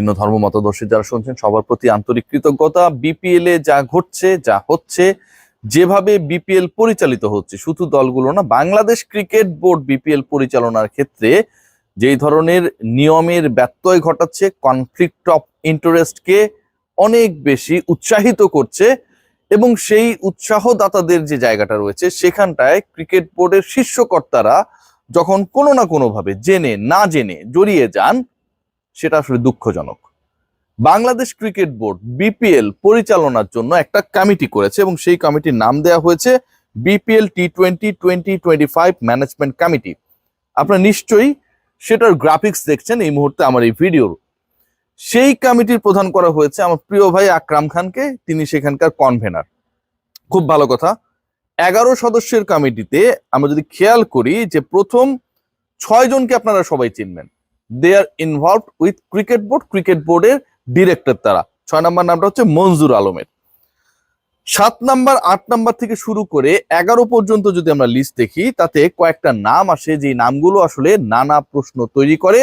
বিভিন্ন ধর্ম মতাদর্শী যারা শুনছেন সবার প্রতি আন্তরিক কৃতজ্ঞতা। বিপিএল এ যা ঘটছে যা হচ্ছে, যেভাবে বিপিএল পরিচালিত হচ্ছে, শুধু দলগুলো না, বাংলাদেশ ক্রিকেট বোর্ড বিপিএল পরিচালনার ক্ষেত্রে যেই ধরনের নিয়মের ব্যত্যয় ঘটাচ্ছে, কনফ্লিক্ট অফ ইন্টারেস্টকে অনেক বেশি উৎসাহিত করছে এবং সেই উৎসাহদাতাদের যে জায়গাটা রয়েছে সেখানটায় ক্রিকেট বোর্ডের শীর্ষকর্তারা যখন কোনো না কোনোভাবে জেনে না জেনে জড়িয়ে যান, সেটা আসলে দুঃখজনক। বাংলাদেশ ক্রিকেট বোর্ড বিপিএল পরিচালনার জন্য একটা কমিটি করেছে এবং সেই কমিটির নাম দেওয়া হয়েছে বিপিএল T20 2025 ম্যানেজমেন্ট কমিটি। আপনারা নিশ্চয়ই সেটার গ্রাফিক্স দেখছেন এই মুহূর্তে আমার এই ভিডিওর। সেই কমিটির প্রধান করা হয়েছে আমার প্রিয় ভাই আকরাম খানকে, তিনি সেখানকার কনভেনার। খুব ভালো কথা। 11 সদস্যের কমিটিতে আমরা যদি খেয়াল করি যে প্রথম 6 জনকে আপনারা সবাই চিনবেন, they are involved with cricket board, cricket বোর্ডের ডিরেক্টর তারা। 6 নম্বর নামটা হচ্ছে মঞ্জুর আলমের। 7 নাম্বার 8 নাম্বার থেকে শুরু করে 11 পর্যন্ত যদি আমরা লিস্ট দেখি, তাতে কয়েকটা নাম আসে যে নামগুলো আসলে নানা প্রশ্ন তৈরি করে,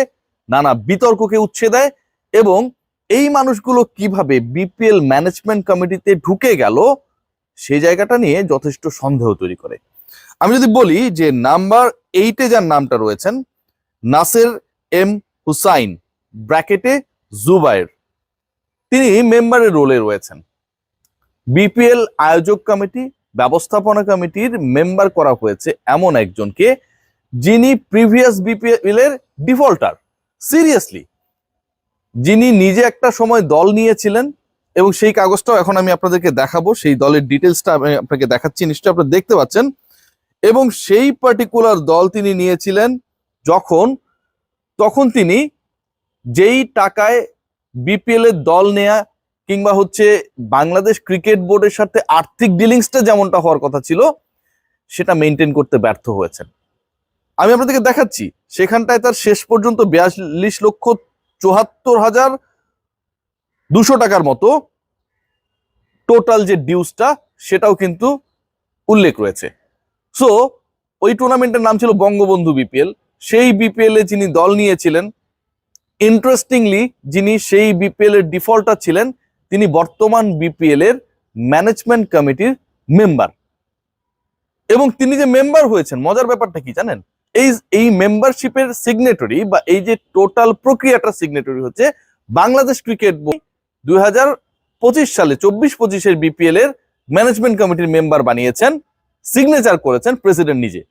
নানা বিতর্ককে উৎসে দেয় এবং এই মানুষগুলো কিভাবে বিপিএল ম্যানেজমেন্ট কমিটিতে ঢুকে গেল সেই জায়গাটা নিয়ে যথেষ্ট সন্দেহ তৈরি করে। আমি যদি বলি যে নাম্বার 8-এ যার নামটা রয়েছেন নাসের এম হুসাইন ব্র্যাকেটে জুবায়ের, তিনি মেম্বারের রোলে রয়েছেন। বিপিএল আয়োজক কমিটি, ব্যবস্থাপনা কমিটির মেম্বার করা হয়েছে এমন একজনকে যিনি প্রিভিয়াস বিপিএল এর ডিফল্টার, সিরিয়াসলি, যিনি নিজে একটা সময় দল নিয়েছিলেন এবং সেই কাগজটাও এখন আমি আপনাদেরকে দেখাবো, সেই দলের ডিটেলসটা আমি আপনাকে দেখাচ্ছি, নিশ্চয়ই আপনারা দেখতে পাচ্ছেন। এবং সেই পার্টিকুলার দল তিনি নিয়েছিলেন তখন তিনি যেই টাকায় বিপিএল এর দল নেয়া কিংবা হচ্ছে বাংলাদেশ ক্রিকেট বোর্ডের সাথে আর্থিক ডিলিংসটা যেমনটা হওয়ার কথা ছিল সেটা মেনটেন করতে ব্যর্থ হয়েছেন। আমি আপনাদেরকে দেখাচ্ছি, সেখানটায় তার শেষ পর্যন্ত 42,74,200 টাকার মতো টোটাল যে ডিউসটা সেটাও কিন্তু উল্লেখ রয়েছে। সো ওই টুর্নামেন্টের নাম ছিল বঙ্গবন্ধু বিপিএল। সেই বিপিএল এ যিনি দল নিয়েছিলেন, ইন্টারেস্টিংলি যিনি সেই বিপিএল এর ডিফল্টার ছিলেন, তিনি বর্তমান বিপিএল এর ম্যানেজমেন্ট কমিটির মেম্বার। এবং তিনি যে মেম্বার হয়েছেন, মজার ব্যাপারটা কি জানেন, এই মেম্বারশিপের সিগনেটরি বা এই যে টোটাল প্রক্রিয়াটার সিগনেটরি হচ্ছে বাংলাদেশ ক্রিকেট বোর্ড 2025 সালে 24-25-এর বিপিএল এর ম্যানেজমেন্ট কমিটির মেম্বার বানিয়েছেন, সিগনেচার করেছেন প্রেসিডেন্ট নিজে।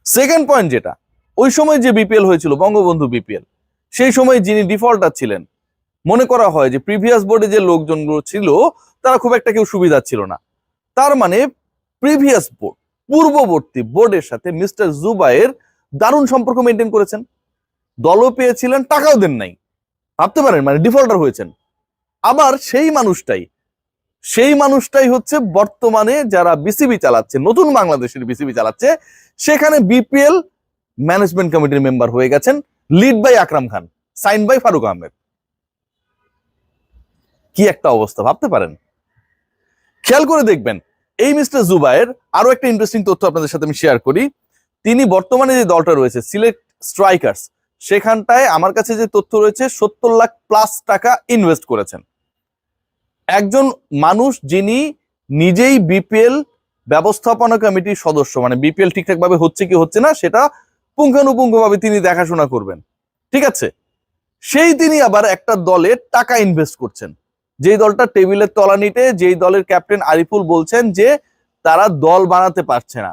সেকেন্ড পয়েন্ট, যেটা ওই সময় যে বিপিএল হয়েছিল বঙ্গবন্ধু বিপিএল, সেই সময় যিনি ডিফল্টার ছিলেন, মনে করা হয় যে প্রিভিয়াস বোর্ডে যে লোকজনগুলো ছিল তারা খুব একটা কেউ সুবিধা ছিল না। তার মানে প্রিভিয়াস বোর্ড, পূর্ববর্তী বোর্ডের সাথে মিস্টার জুবায়ের দারুণ সম্পর্ক মেনটেন করেছেন, দলও পেয়েছিলেন, টাকাও দেন নাই। ভাবতে পারেন, মানে ডিফল্টার হয়েছেন। আবার সেই মানুষটাই হচ্ছে বর্তমানে যারা বিসিবি চালাচ্ছে, নতুন বাংলাদেশের বিসিবি চালাচ্ছে, সেখানে বিপিএল ম্যানেজমেন্ট কমিটির মেম্বার হয়ে গেছেন, lead by Akram Khan, sign by Faruque Ahmed. কি একটা অবস্থা, ভাবতে পারেন। খেয়াল করে দেখবেন এই মিস্টার জুবায়ের, আরো একটা ইন্টারেস্টিং তথ্য আপনাদের সাথে আমি শেয়ার করি। তিনি বর্তমানে যে দলটা রয়েছে সিলেক্ট স্ট্রাইকার্স, সেখানটায় আমার কাছে যে তথ্য রয়েছে 70 লাখ প্লাস টাকা ইনভেস্ট করেছেন। একজন মানুষ যিনি নিজেই বিপিএল ব্যবস্থাপনা কমিটির সদস্য, মানে বিপিএল ঠিকঠাক ভাবে হচ্ছে কি হচ্ছে না সেটা পুঙ্খানুপুঙ্খভাবে তিনি দেখাশোনা করবেন, ঠিক আছে, সেই তিনি আবার একটা দলে টাকা ইনভেস্ট করছেন, যেই দলটা টেবিলের তলানিতে, যেই দলের ক্যাপ্টেন আরিফুল বলছেন যে তারা দল বানাতে পারছে না।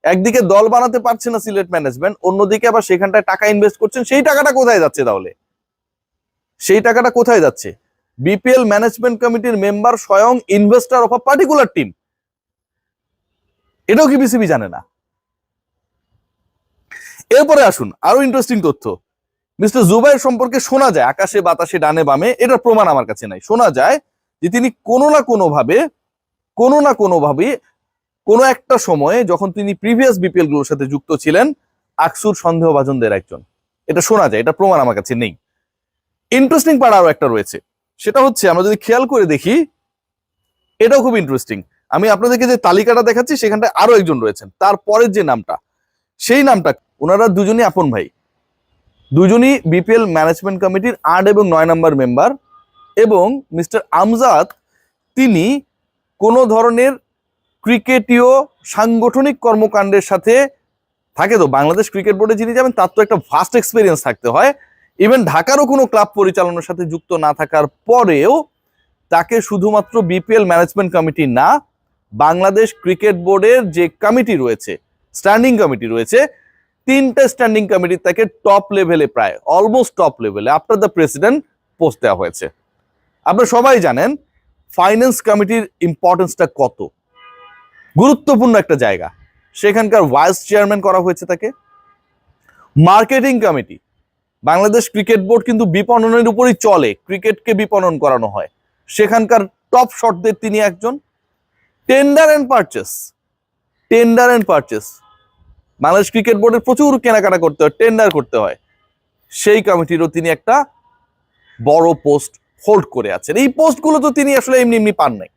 একদিকে দল বানাতে পারছে না সিলেট ম্যানেজমেন্ট, অন্যদিকে আবার সেখানটায় টাকা ইনভেস্ট করছেন। সেই টাকাটা কোথায় যাচ্ছে তাহলে? সেই টাকাটা কোথায় যাচ্ছে? বিপিএল ম্যানেজমেন্ট কমিটির মেম্বার স্বয়ং investor of a particular team. এটাও কি বিসিবি জানে না? এরপরে আসুন আরো ইন্টারেস্টিং তথ্য। মিস্টার জুবায়ের সম্পর্কে শোনা যায়, আকাশে বাতাসে ডানে বামে, এটার প্রমাণ আমার কাছে নাই, শোনা যায় যে তিনি কোনো না কোনোভাবে কোনো একটা সময়ে যখন তিনি প্রিভিয়াস বিপিএল গুলোর সাথে যুক্ত ছিলেন, আকসুর সন্দেহভাজনদের একজন। এটা শোনা যায়, এটা প্রমাণ আমার কাছে নেই। ইন্টারেস্টিং পার্ট আরো একটা রয়েছে, সেটা হচ্ছে আমরা যদি খেয়াল করে দেখি, এটাও খুব ইন্টারেস্টিং। আমি আপনাদেরকে যে তালিকাটা দেখাচ্ছি সেখানটায় আরো একজন রয়েছেন, তারপরের যে নামটা, সেই নামটা, ওনারা দুজনই আপন ভাই। দুজনই বিপিএল ম্যানেজমেন্ট কমিটির 8 এবং 9 নম্বর মেম্বার, এবং মিস্টার আমজাদ তিনি কোনো ধরনের ক্রিকেটীয় সাংগঠনিক কর্মকাণ্ডের সাথে থাকে, তো বাংলাদেশ ক্রিকেট বোর্ডে যিনি যাবেন তার তো একটা ভাস্ট এক্সপিরিয়েন্স থাকতে হয়। ইভেন ঢাকারও কোনো ক্লাব পরিচালনার সাথে যুক্ত না থাকার পরেও তাকে শুধুমাত্র বিপিএল ম্যানেজমেন্ট কমিটি না, বাংলাদেশ ক্রিকেট বোর্ডের যে কমিটি রয়েছে, স্ট্যান্ডিং কমিটি রয়েছে, 3টে স্ট্যান্ডিং কমিটি তাকে টপ লেভেলে, প্রায় অলমোস্ট টপ লেভেলে আফটার দ্য প্রেসিডেন্ট পোস্ট দেওয়া হয়েছে। আপনারা সবাই জানেন ফাইন্যান্স কমিটির ইম্পর্টেন্সটা কত, গুরুত্বপূর্ণ একটা জায়গা, সেখানকার ভাইস চেয়ারম্যান করা হয়েছে তাকে। Marketing committee, Bangladesh cricket board কিন্তু বিপণনের উপরই চলে, ক্রিকেটকে বিপণন করানো হয়, সেখানকার টপ শটদের তিনি একজন। Tender and purchase, Bangladesh cricket বোর্ডের প্রচুর কেনাকাটা করতে হয়, টেন্ডার করতে হয়, সেই কমিটিরও তিনি একটা বড় পোস্ট হোল্ড করে আছেন। এই পোস্টগুলো তো তিনি আসলে এমনি এমনি পান নাই,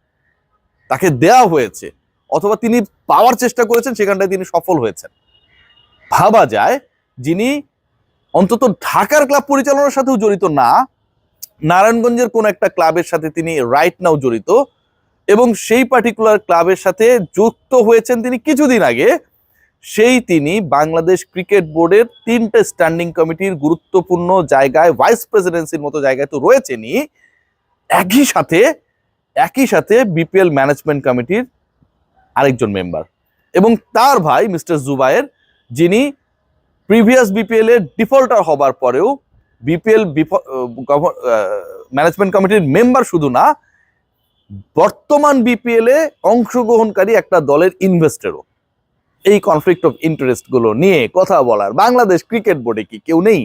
তাকে দেয়া হয়েছে, অথবা তিনি পাওয়ার চেষ্টা করেছেন, সেখানটায় তিনি সফল হয়েছেন। ভাবা যায় যিনি অন্তত ঢাকার ক্লাব পরিচালনার সাথেও জড়িত না, নারায়ণগঞ্জের কোন একটা ক্লাবের সাথে তিনি রাইট নাও জড়িত, এবং সেই পার্টিকুলার ক্লাবের সাথে যুক্ত হয়েছেন তিনি কিছুদিন আগে, তিনি বাংলাদেশ ক্রিকেট বোর্ডের 3টে স্ট্যান্ডিং কমিটির গুরুত্বপূর্ণ জায়গায়, ভাইস প্রেসিডেন্সির মতো জায়গায় তো রয়েছেনই, একই সাথে বিপিএল ম্যানেজমেন্ট কমিটির আরেকজন মেম্বার, এবং তার ভাই মিস্টার জুবায়ের, যিনি প্রিভিয়াস বিপিএল এর ডিফল্টার হবার পরেও বিপিএল ম্যানেজমেন্ট কমিটির মেম্বার শুধু না, বর্তমান বিপিএল এ অংশগ্রহণকারী একটা দলের ইনভেস্টরও। এই কনফ্লিক্ট অফ ইন্টারেস্ট গুলো নিয়ে কথা বলার বাংলাদেশ ক্রিকেট বোর্ডে কি কেউ নেই?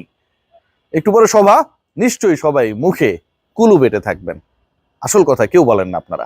একটু পরে সভা, নিশ্চয়ই সবাই মুখে কুলু বেটে থাকবেন, আসল কথা কেউ বলেন না আপনারা।